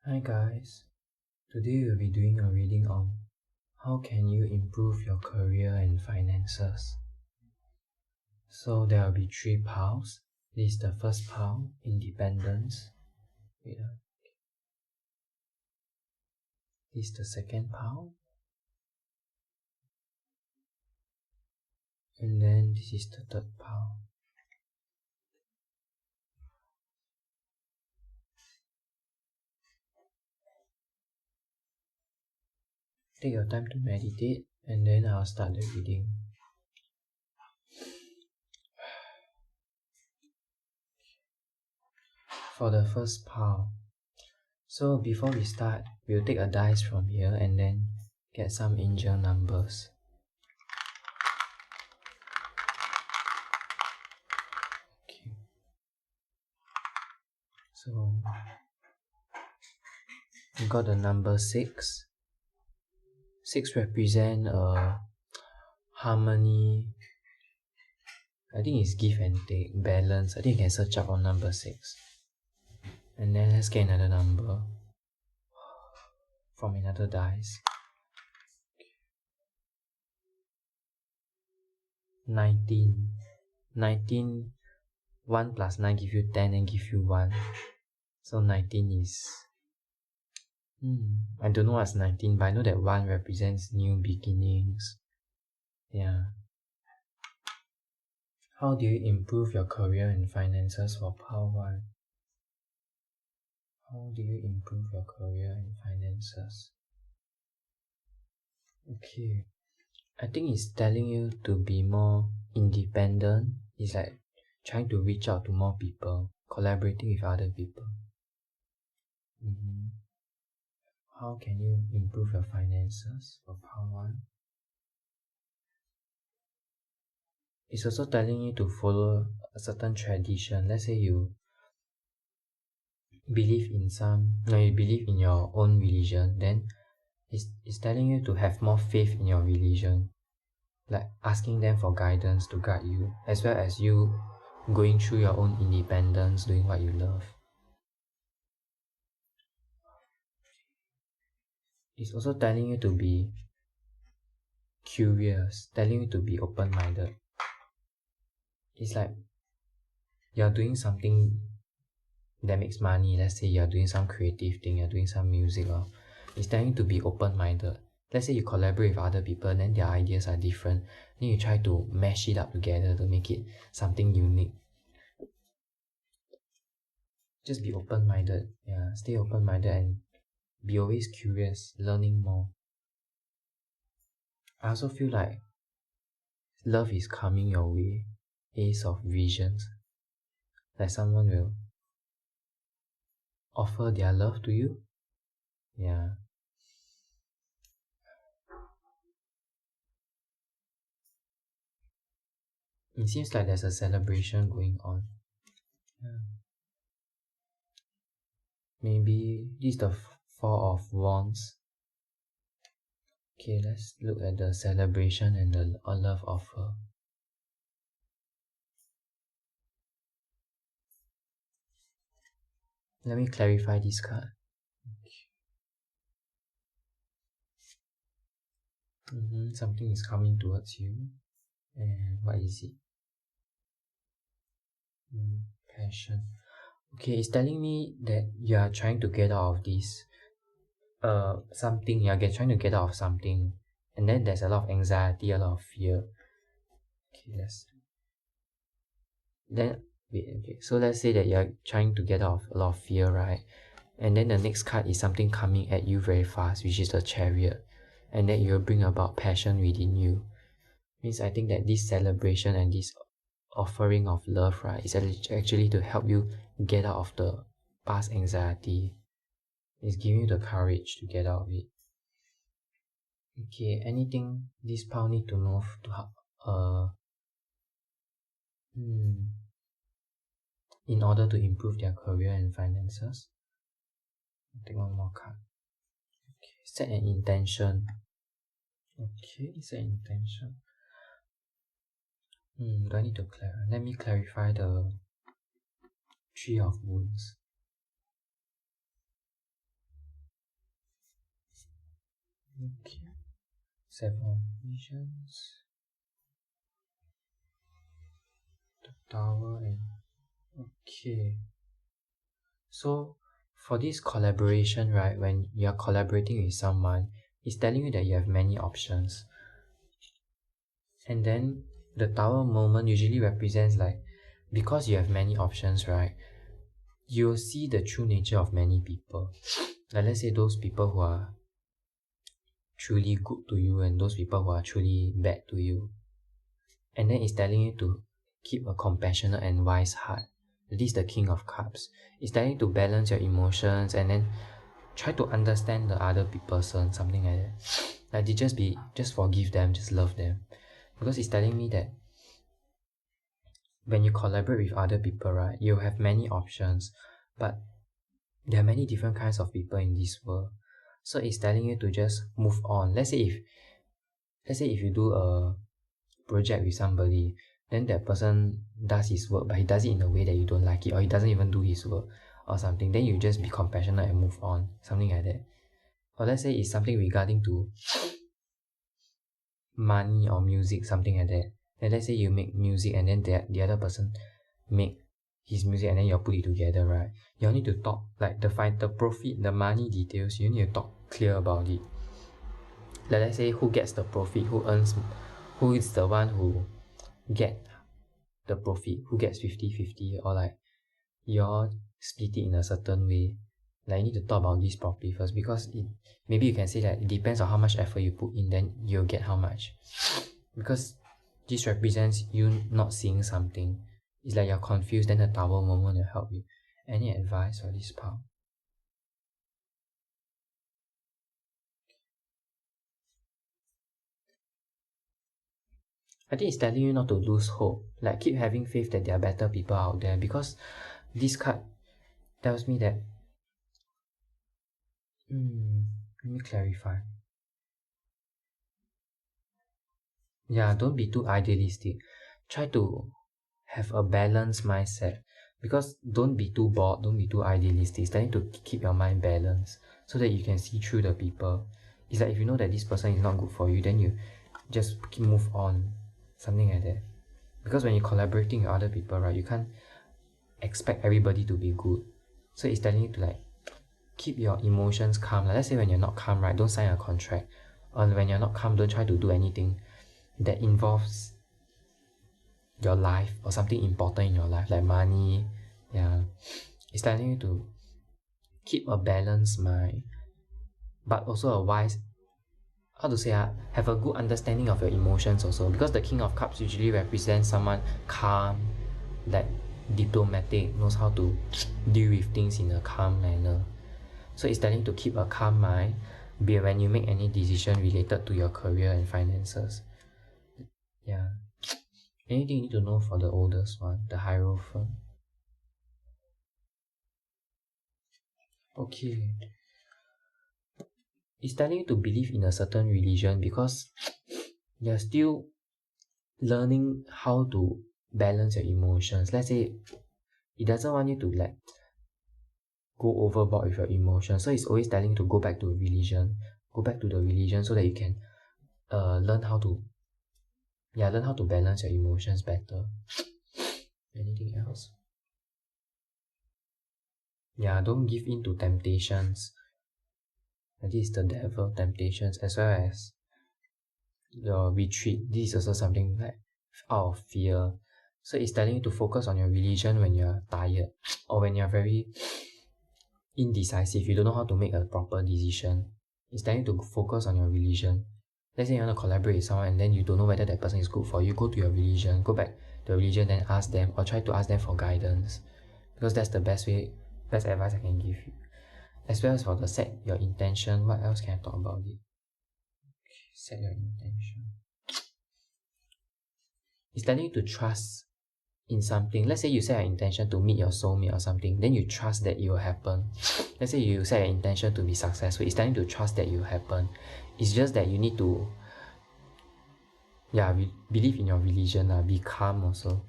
Hi guys, today we'll be doing a reading on how can you improve your career and finances. So there will be 3 piles. This is the first pile, independence. This is the second pile. And then this is the third pile. Take your time to meditate and then I'll start the reading. For the first pile, so before we start, we'll take a dice from here and then get some angel numbers. Okay. So we got the number 6. 6 represent harmony. I think it's give and take, balance. I think you can search up on number 6. And then let's get another number from another dice. 19. 19, 1 plus 9 give you 10 and give you 1. So 19 is... I don't know what's 19, but I know that 1 represents new beginnings. Yeah. How do you improve your career and finances for pile 1? How do you improve your career and finances? Okay. I think it's telling you to be more independent. It's like trying to reach out to more people, collaborating with other people. How can you improve your finances for pile 1? It's also telling you to follow a certain tradition. Let's say you believe in your own religion, then it's telling you to have more faith in your religion, like asking them for guidance to guide you, as well as you going through your own independence, doing what you love. It's also telling you to be curious, telling you to be open-minded. It's like you're doing something that makes money. Let's say you're doing some creative thing, you're doing some music, or it's telling you to be open-minded. Let's say you collaborate with other people, then their ideas are different. Then you try to mash it up together to make it something unique. Just be open-minded. Yeah, stay open-minded and be always curious, learning more. I also feel like love is coming your way. Ace of Visions. Like someone will offer their love to you. Yeah. It seems like there's a celebration going on. Yeah. Maybe this is the Four of Wands. Okay, let's look at the celebration and the love offer. Let me clarify this card. Something is coming towards you. And what is it? Passion. Okay, it's telling me that you are trying to get out of this something. You're trying to get out of something, and then there's a lot of anxiety, a lot of fear. Okay, so let's say that you're trying to get out of a lot of fear, right? And then the next card is something coming at you very fast, which is the Chariot, and then it will bring about passion within you. Means I think that this celebration and this offering of love, right, is actually to help you get out of the past anxiety. It's giving you the courage to get out of it. Okay, anything this pile need to know to help in order to improve their career and finances? I'll take one more card. Okay, set an intention. Okay, set an intention. Do I need to clarify? Let me clarify the Three of Wands. Okay. 7 visions. The tower and okay. So for this collaboration, right, when you're collaborating with someone, it's telling you that you have many options. And then the tower moment usually represents like, because you have many options, right, you'll see the true nature of many people. Like let's say those people who are truly good to you and those people who are truly bad to you. And then it's telling you to keep a compassionate and wise heart. This is the King of Cups. It's telling you to balance your emotions and then try to understand the other person, something like that. Like they just forgive them, just love them. Because it's telling me that when you collaborate with other people, right, you have many options, but there are many different kinds of people in this world. So it's telling you to just move on. Let's say if you do a project with somebody, then that person does his work, but he does it in a way that you don't like it, or he doesn't even do his work or something, then you just be compassionate and move on, something like that. Or let's say it's something regarding to money or music, something like that. And let's say you make music and then the other person make his music and then you put it together, right? You need to talk like the profit, the money details, you need to talk clear about it. Like let's say who gets the profit, who is the one who get the profit, who gets 50-50, or like you all split it in a certain way. Like you need to talk about this properly first, because maybe you can say that it depends on how much effort you put in, then you'll get how much. Because this represents you not seeing something. It's like you're confused, then the tower moment will help you. Any advice for this part? I think it's telling you not to lose hope. Like keep having faith that there are better people out there, because this card tells me that let me clarify. Yeah, don't be too idealistic. Try to have a balanced mindset, because don't be too bored, don't be too idealistic. It's telling to keep your mind balanced so that you can see through the people. It's like if you know that this person is not good for you, then you just move on, something like that. Because when you're collaborating with other people, right, you can't expect everybody to be good. So it's telling you to like keep your emotions calm. Like let's say when you're not calm, right, don't sign a contract. Or when you're not calm, don't try to do anything that involves your life or something important in your life, like money. Yeah, it's telling you to keep a balanced mind, but also a wise, how to say, have a good understanding of your emotions also, because the King of Cups usually represents someone calm, like diplomatic, knows how to deal with things in a calm manner. So it's telling to keep a calm mind when you make any decision related to your career and finances. Yeah. Anything you need to know for the oldest one, the Hierophant? Okay. It's telling you to believe in a certain religion, because you're still learning how to balance your emotions. Let's say it doesn't want you to like go overboard with your emotions, so it's always telling you to go back to religion, go back to the religion so that you can learn how to balance your emotions better. Anything else? Yeah, don't give in to temptations. And this is the devil, temptations, as well as your retreat. This is also something like out of fear. So it's telling you to focus on your religion when you're tired, or when you're very indecisive, you don't know how to make a proper decision. It's telling you to focus on your religion. Let's say you want to collaborate with someone and then you don't know whether that person is good for you, go to your religion, go back to your religion, then ask them, or try to ask them for guidance, because that's the best advice I can give you. As well as for the set your intention, what else can I talk about it? Set your intention. It's telling you to trust in something. Let's say you set an intention to meet your soulmate or something, then you trust that it will happen. Let's say you set an intention to be successful, it's time to trust that it will happen. It's just that you need to believe in your religion, be calm also.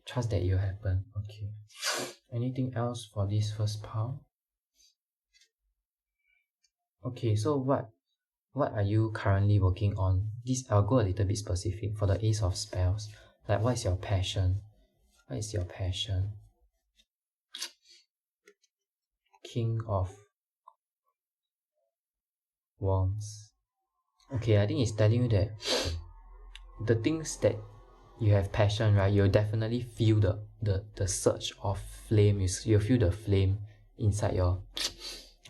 Trust that it will happen. Okay. Anything else for this first part? Okay, so what what are you currently working on? This I'll go a little bit specific for the Ace of Spells. Like, what is your passion? What is your passion? King of Wands. Okay, I think it's telling you that the things that you have passion, right? You'll definitely feel the surge of flame. You'll feel the flame inside your,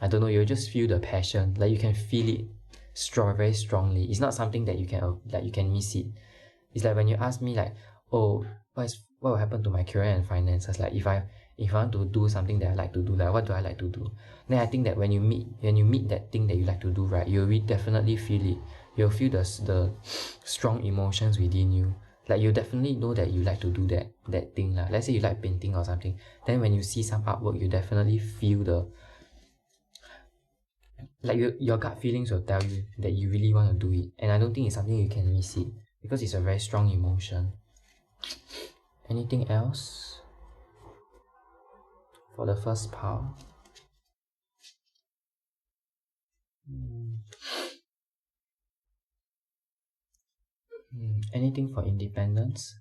I don't know, you'll just feel the passion. Like, you can feel it very strongly. It's not something that you can miss it. It's like when you ask me like, oh, what will happen to my career and finances? Like, if I want to do something that I like to do, like, what do I like to do? Then I think that when you meet that thing that you like to do, right, you'll definitely feel it. You'll feel the strong emotions within you. Like, you definitely know that you like to do that thing. Let's say you like painting or something. Then when you see some artwork, you definitely feel your gut feelings will tell you that you really want to do it. And I don't think it's something you can miss it, because it's a very strong emotion. Anything else for the first pile? Anything for independence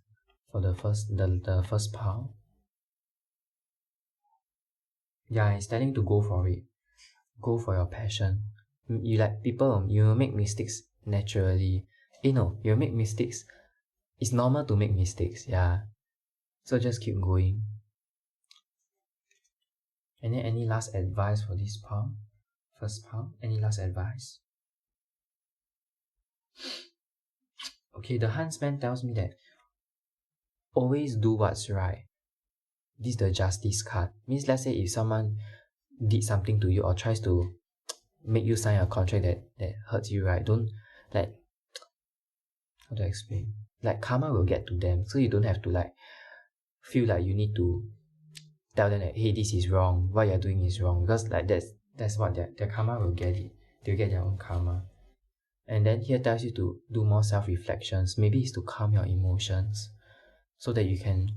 for the first pile? Yeah, it's telling to go for it. Go for your passion. You like people, you will make mistakes naturally. You'll make mistakes. It's normal to make mistakes, yeah. So just keep going. And then any last advice for this pile? First pile? Any last advice? Okay, the Huntsman tells me that always do what's right. This is the Justice card. Means, let's say if someone did something to you or tries to make you sign a contract that hurts you, right? Don't, like, how do I explain? Like, karma will get to them, so you don't have to like feel like you need to tell them that, hey, this is wrong, what you're doing is wrong, because like that's what their karma will get it. They'll get their own karma. And then here tells you to do more self-reflections. Maybe it's to calm your emotions so that you can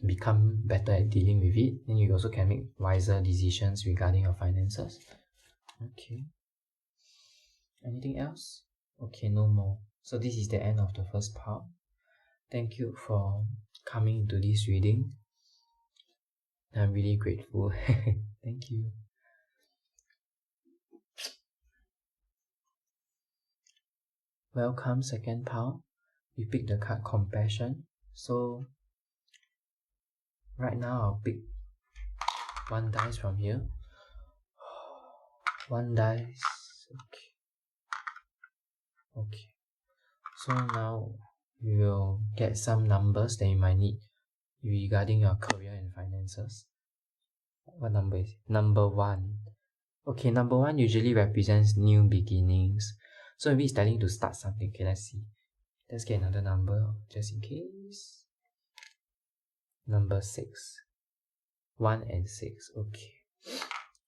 become better at dealing with it. Then you also can make wiser decisions regarding your finances. Okay. Anything else? Okay, no more. So this is the end of the first part. Thank you for coming to this reading. I'm really grateful. Thank you. Welcome, second pile. You pick the card Compassion. So right now I'll pick one dice from here. One dice. Okay. So now we will get some numbers that you might need regarding your career and finances. What number is it? Number 1. Okay, number 1 usually represents new beginnings. So maybe it's telling you to start something. Okay, let's see. Let's get another number just in case. Number 6. 1 and 6. Okay.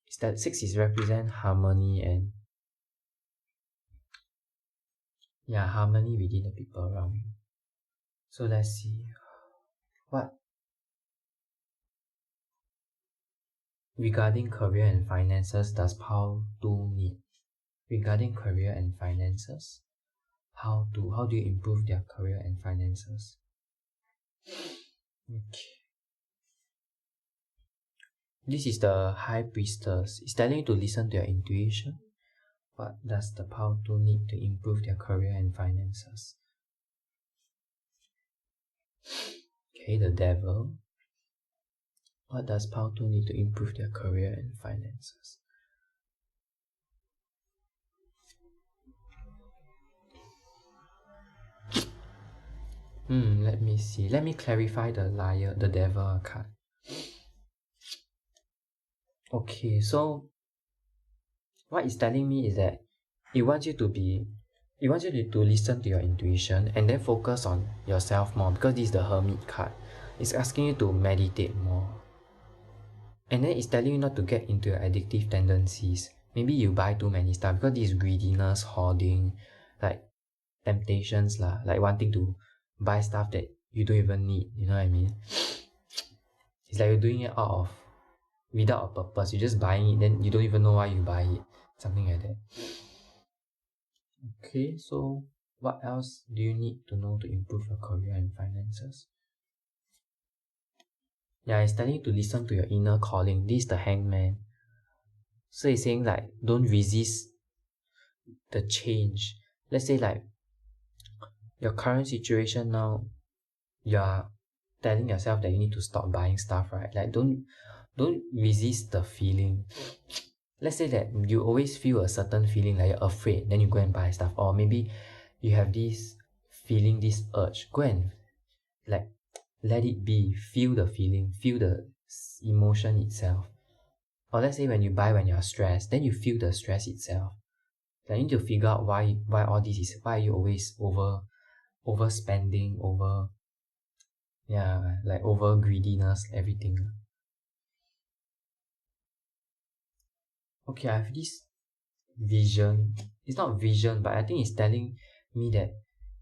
Is that 6 is represent harmony and harmony within the people around you. So let's see. What regarding career and finances does pile 2 need? Regarding career and finances, how do you improve their career and finances? Okay. This is the High Priestess. It's telling you to listen to your intuition. What does the pile 2 need to improve their career and finances? Okay, the Devil. What does pile 2 need to improve their career and finances? Let me see. Let me clarify the Liar, the Devil card. Okay, so what it's telling me is that it wants you to listen to your intuition and then focus on yourself more, because this is the Hermit card. It's asking you to meditate more. And then it's telling you not to get into your addictive tendencies. Maybe you buy too many stuff, because this is greediness, hoarding, like temptations lah, like wanting to buy stuff that you don't even need, you know what I mean? It's like you're doing it without a purpose. You're just buying it, then you don't even know why you buy it. Something like that. Okay, so what else do you need to know to improve your career and finances? Yeah, it's telling you to listen to your inner calling. This is the hangman. So it's saying like don't resist the change. Let's say like your current situation now, you're telling yourself that you need to stop buying stuff, right? Like don't resist the feeling. Let's say that you always feel a certain feeling like you're afraid, then you go and buy stuff. Or maybe you have this feeling, this urge. Go and like let it be. Feel the feeling, feel the emotion itself. Or let's say when you buy when you're stressed, then you feel the stress itself. Then you need to figure out why all this is, why you always overspending, like over greediness, everything. Okay, I have this vision. It's not vision, but I think it's telling me that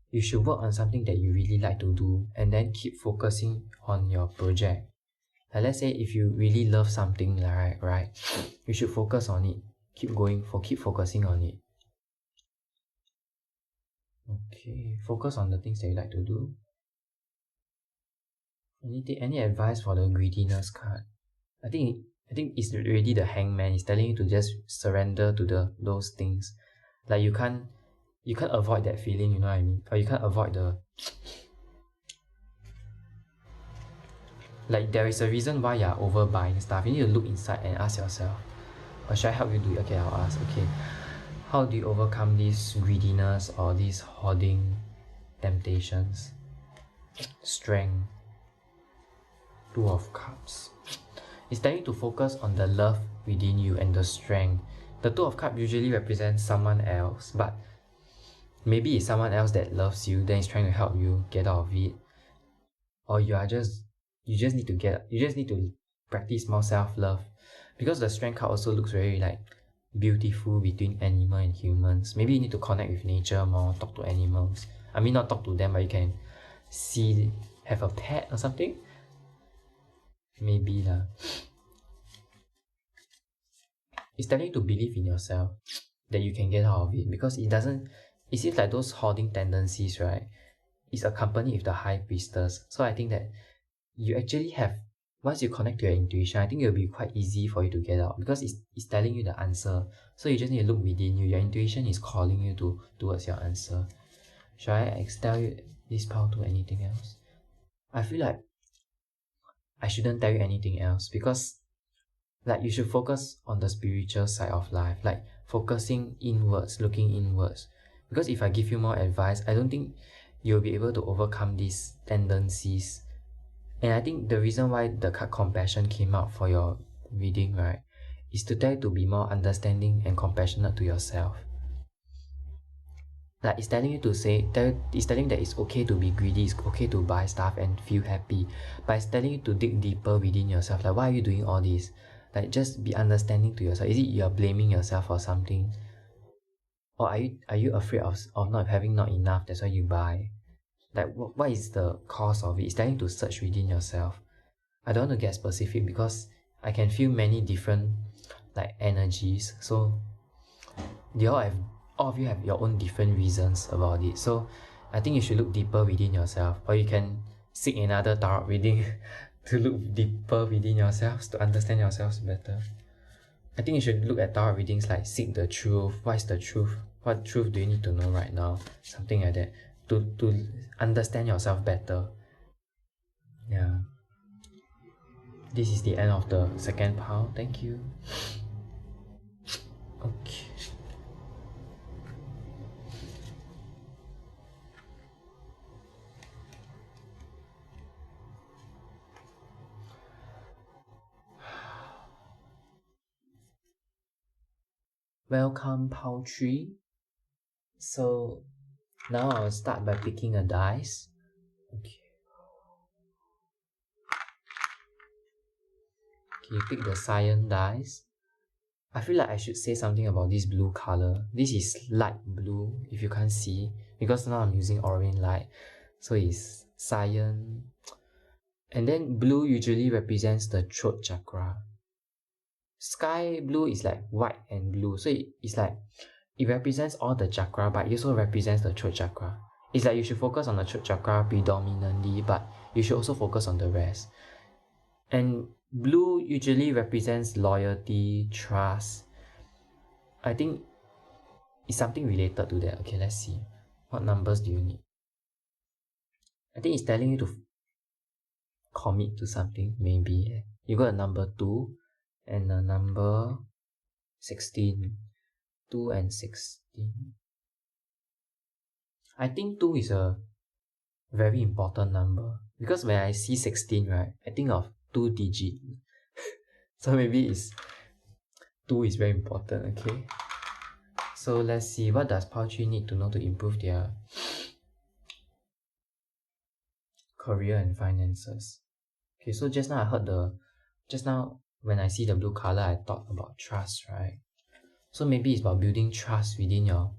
you should work on something that you really like to do and then keep focusing on your project. Like let's say if you really love something, right, you should focus on it. Keep focusing on it. Okay, focus on the things that you like to do. Any advice for the greediness card? I think it's already the hangman. It's telling you to just surrender to those things. Like you can't avoid that feeling, you know what I mean? Or you can't avoid the like there is a reason why you're overbuying stuff. You need to look inside and ask yourself. Or should I help you do it? Okay, I'll ask. Okay. How do you overcome this greediness or these hoarding temptations? Strength. Two of Cups. It's telling you to focus on the love within you and the strength. The Two of Cups usually represents someone else, but maybe it's someone else that loves you, then is trying to help you get out of it. Or you just need to practice more self-love. Because the Strength card also looks very like beautiful between animal and humans. Maybe you need to connect with nature more, talk to animals. I mean not talk to them, but you can have a pet or something. Maybe lah. It's telling you to believe in yourself that you can get out of it, because it seems like those hoarding tendencies, right, is accompanied with the High Priestess. So I think that you actually have, once you connect to your intuition, I think it'll be quite easy for you to get out, because it's telling you the answer. So you just need to look within you. Your intuition is calling you towards your answer. Should I tell you this power to anything else? I feel like I shouldn't tell you anything else, because like you should focus on the spiritual side of life, like focusing inwards, looking inwards. Because if I give you more advice, I don't think you'll be able to overcome these tendencies. And I think the reason why the card Compassion came out for your reading, right, is to tell you to be more understanding and compassionate to yourself. Like it's telling you to it's telling that it's okay to be greedy, it's okay to buy stuff and feel happy, but it's telling you to dig deeper within yourself. Like, why are you doing all this? Like, just be understanding to yourself. Is it you are blaming yourself for something? Or are you afraid of not having not enough, that's why you buy? Like, what is the cause of it? It's telling you to search within yourself. I don't want to get specific because I can feel many different like energies. So all of you have your own different reasons about it. So I think you should look deeper within yourself, or you can seek another tarot reading to look deeper within yourselves to understand yourselves better. I think you should look at tarot readings like seek the truth. What is the truth? What truth do you need to know right now? Something like that. To understand yourself better. Yeah. This is the end of the second pile. Thank you. Okay. Welcome, pile 3. So now I'll start by picking a dice. Okay. Okay, pick the cyan dice. I feel like I should say something about this blue color. This is light blue, if you can't see, because now I'm using orange light. So it's cyan. And then blue usually represents the throat chakra. Sky blue is like white and blue. So it's like it represents all the chakra, but it also represents the throat chakra. It's like you should focus on the throat chakra predominantly, but you should also focus on the rest. And blue usually represents loyalty, trust. I think it's something related to that. Okay, let's see. What numbers do you need? I think it's telling you to commit to something, maybe. You got a number 2 and a number 16. 2 and 16. I think 2 is a very important number, because when I see 16, right, I think of 2 digit. So maybe 2 is very important, okay? So let's see, what does Pao 3 need to know to improve their career and finances? Okay, so just now when I see the blue color, I thought about trust, right? So maybe it's about building trust within your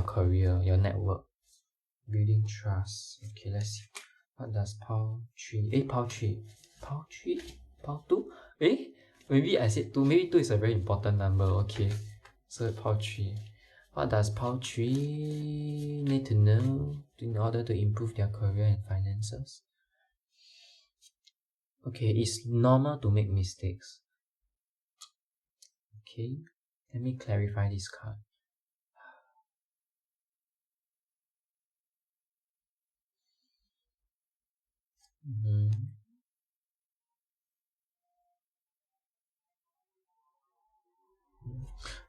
career, your network. Building trust. Okay, let's see. What does Pao 3? Pao 3. Pao 3? Pao 2? Maybe I said 2. Maybe 2 is a very important number. Okay. So Pao 3. What does Pao 3 need to know in order to improve their career and finances? Okay, it's normal to make mistakes. Okay, let me clarify this card.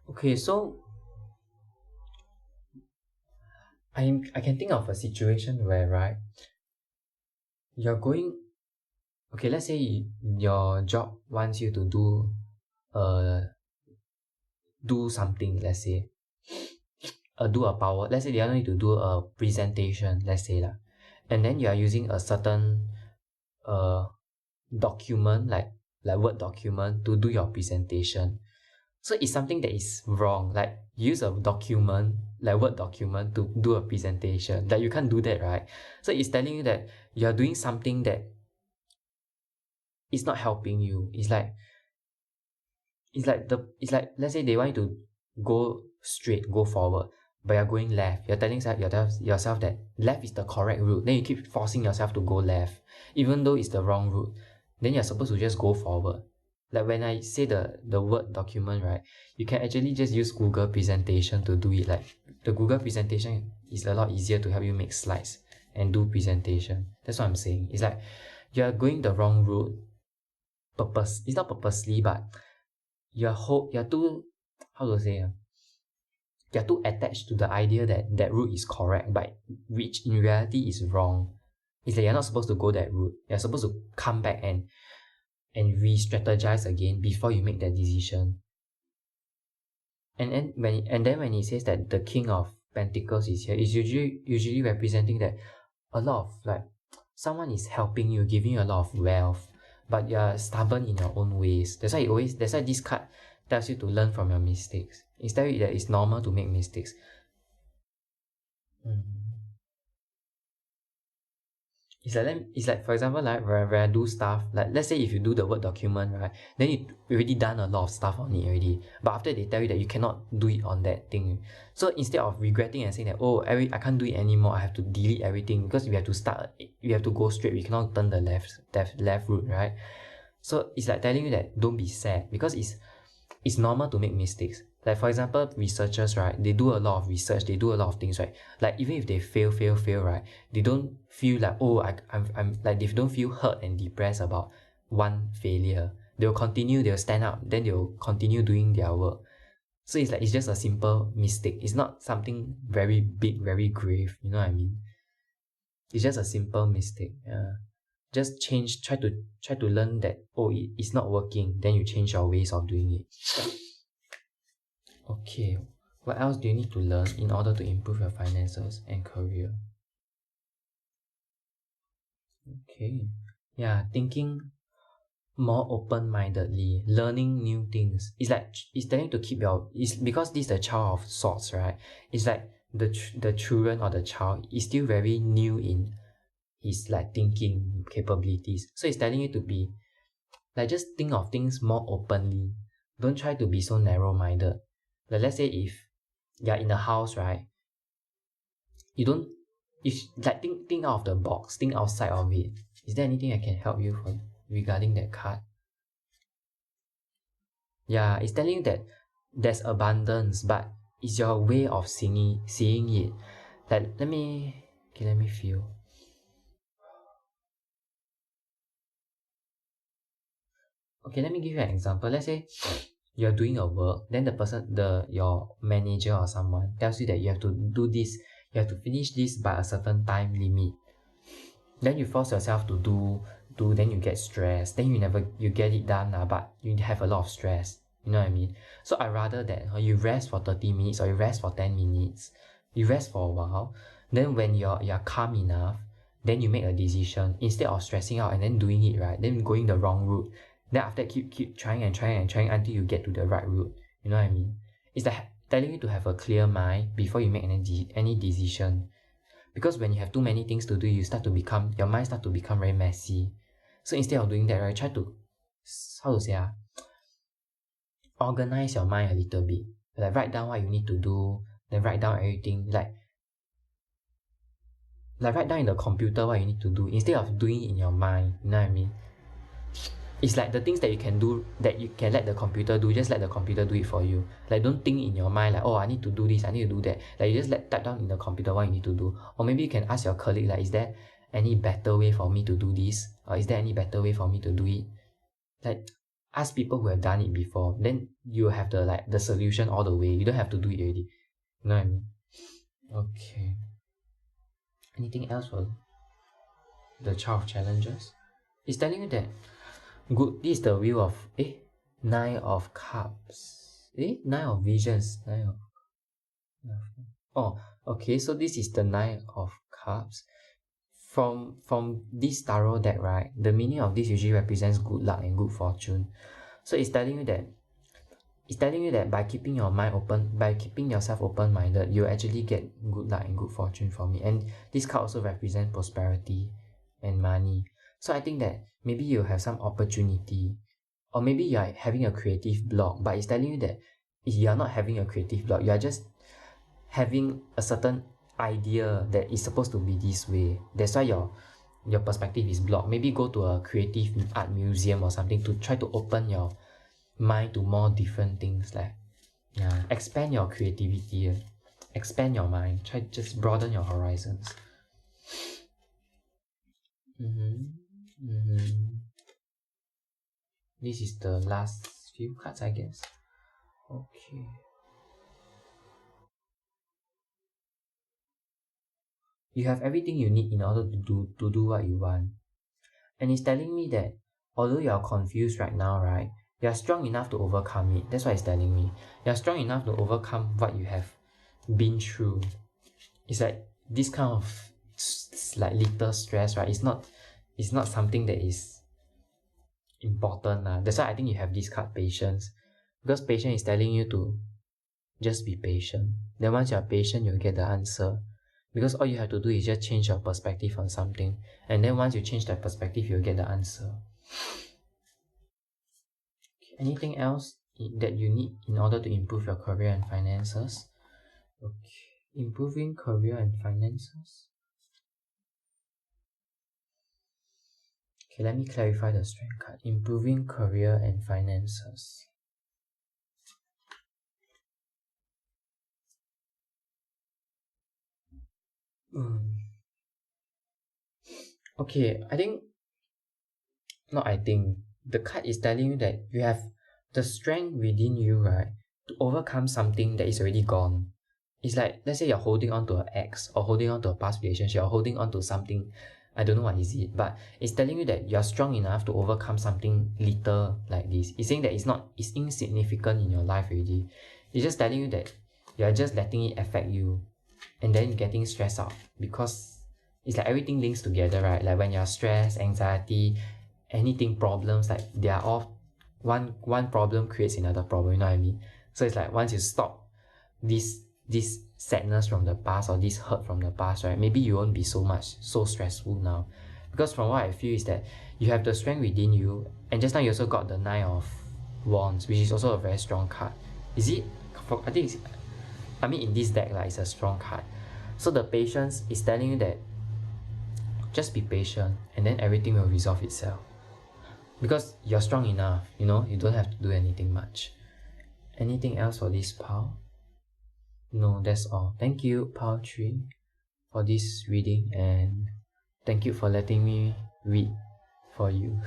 Okay, so I can think of a situation where, right, you're going, okay, let's say your job wants you to do something, let's say, let's say they want you to do a presentation, let's say lah, and then you are using a certain document, like Word document, to do your presentation. So it's something that is wrong. Like, use a document, like Word document, to do a presentation. Like, you can't do that, right? So it's telling you that you're doing something that is not helping you. It's like let's say they want you to go straight, go forward, but you're going left. You're telling yourself that left is the correct route. Then you keep forcing yourself to go left, even though it's the wrong route. Then you're supposed to just go forward. Like when I say the Word document, right, you can actually just use Google presentation to do it. Like, the Google presentation is a lot easier to help you make slides and do presentation. That's what I'm saying. It's like you're going the wrong route. It's not purposely, but you're too, how to say, you're too attached to the idea that that route is correct, but which in reality is wrong. It's like you're not supposed to go that route. You're supposed to come back and re-strategize again before you make that decision. And then when he says that the King of Pentacles is here, it's usually representing that a lot of, like, someone is helping you, giving you a lot of wealth, but you're stubborn in your own ways. That's why this card tells you to learn from your mistakes. It tells you that it's normal to make mistakes. It's like, for example, like when I do stuff, like, let's say if you do the Word document, right, then you already done a lot of stuff on it already, but after they tell you that you cannot do it on that thing, so instead of regretting and saying that, oh, I can't do it anymore, I have to delete everything, because we have to go straight, we cannot turn the left route, right? So it's like telling you that don't be sad, because it's normal to make mistakes. Like, for example, researchers, right, they do a lot of research, they do a lot of things, right? Like, even if they fail, right, they don't feel like, oh, I'm like, they don't feel hurt and depressed about one failure. They'll stand up, then they'll continue doing their work. So it's like, it's just a simple mistake. It's not something very big, very grave, you know what I mean? It's just a simple mistake. Just try to learn that, oh, it's not working, then you change your ways of doing it. Okay, what else do you need to learn in order to improve your finances and career? Okay, yeah, thinking more open-mindedly, learning new things. It's like, it's telling to keep it's because this is the Child of Swords, right? It's like the children or the child is still very new in his, like, thinking capabilities. So it's telling you to be, like, just think of things more openly. Don't try to be so narrow-minded. Like, let's say if you're in the house, right? You don't, like think out of the box, think outside of it. Is there anything I can help you for regarding that card? Yeah, it's telling you that there's abundance, but it's your way of seeing it. Like let me feel. Okay, let me give you an example. Let's say you're doing a work, then your manager or someone tells you that you have to do this, you have to finish this by a certain time limit. Then you force yourself to do, then you get stressed, then you get it done, but you have a lot of stress. You know what I mean? So I rather that you rest for 30 minutes or you rest for 10 minutes, you rest for a while, then when you're calm enough, then you make a decision instead of stressing out and then doing it, right? Then going the wrong route. Then after that, keep trying and trying and trying until you get to the right route. You know what I mean? It's like telling you to have a clear mind before you make any decision. Because when you have too many things to do, your mind start to become very messy. So instead of doing that, right, try to, how to say, organize your mind a little bit. Like write down what you need to do, then write down everything. Like write down in the computer what you need to do instead of doing it in your mind. You know what I mean? It's like the things that you can do that you can let the computer do, just let the computer do it for you. Like don't think in your mind like, oh, I need to do this, I need to do that. Like you just type down in the computer what you need to do. Or maybe you can ask your colleague like, is there any better way for me to do this? Or is there any better way for me to do it? Like ask people who have done it before. Then you have the solution all the way. You don't have to do it already. You know what I mean? Okay. Anything else for the Child of Challenges? It's telling you that good, this is the wheel of 9 of cups. 9 of visions. 9 of, oh, okay, so this is the 9 of cups. From this tarot deck, right, the meaning of this usually represents good luck and good fortune. So it's telling you that by keeping your mind open, by keeping yourself open-minded, you actually get good luck and good fortune from it. And this card also represents prosperity and money. So I think that maybe you have some opportunity, or maybe you are having a creative block, but it's telling you that if you are not having a creative block, you are just having a certain idea that is supposed to be this way. That's why your perspective is blocked. Maybe go to a creative art museum or something to try to open your mind to more different things. Like, yeah, expand your creativity, expand your mind. Try just broaden your horizons. This is the last few cards, I guess. Okay. You have everything you need in order to do what you want. And it's telling me that although you are confused right now, right, you are strong enough to overcome it. That's what it's telling me. You are strong enough to overcome what you have been through. It's like this kind of like little stress, right? It's not something that is important. That's why I think you have this card, patience. Because patience is telling you to just be patient. Then once you are patient, you'll get the answer. Because all you have to do is just change your perspective on something. And then once you change that perspective, you'll get the answer. Anything else that you need in order to improve your career and finances? Okay. Improving career and finances. Okay, let me clarify the strength card. Improving career and finances. Okay, the card is telling you that you have the strength within you, right, to overcome something that is already gone. It's like, let's say you're holding on to an ex, or holding on to a past relationship, or holding on to something, I don't know what is it, but it's telling you that you're strong enough to overcome something little like this. It's saying that it's insignificant in your life already. It's just telling you that you're just letting it affect you, and then getting stressed out, because it's like everything links together, right? Like when you're stressed, anxiety, anything, problems, like they are all one problem creates another problem, you know what I mean? So it's like once you stop this sadness from the past, or this hurt from the past, right, maybe you won't be so stressful now. Because from what I feel is that you have the strength within you, and just now you also got the 9 of Wands, which is also a very strong card. Is it? I think it's, I mean in this deck it's a strong card. So the patience is telling you that just be patient and then everything will resolve itself. Because you're strong enough, you don't have to do anything much. Anything else for this pile? No, that's all. Thank you, pile 3, for this reading, and thank you for letting me read for you.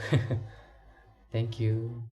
Thank you.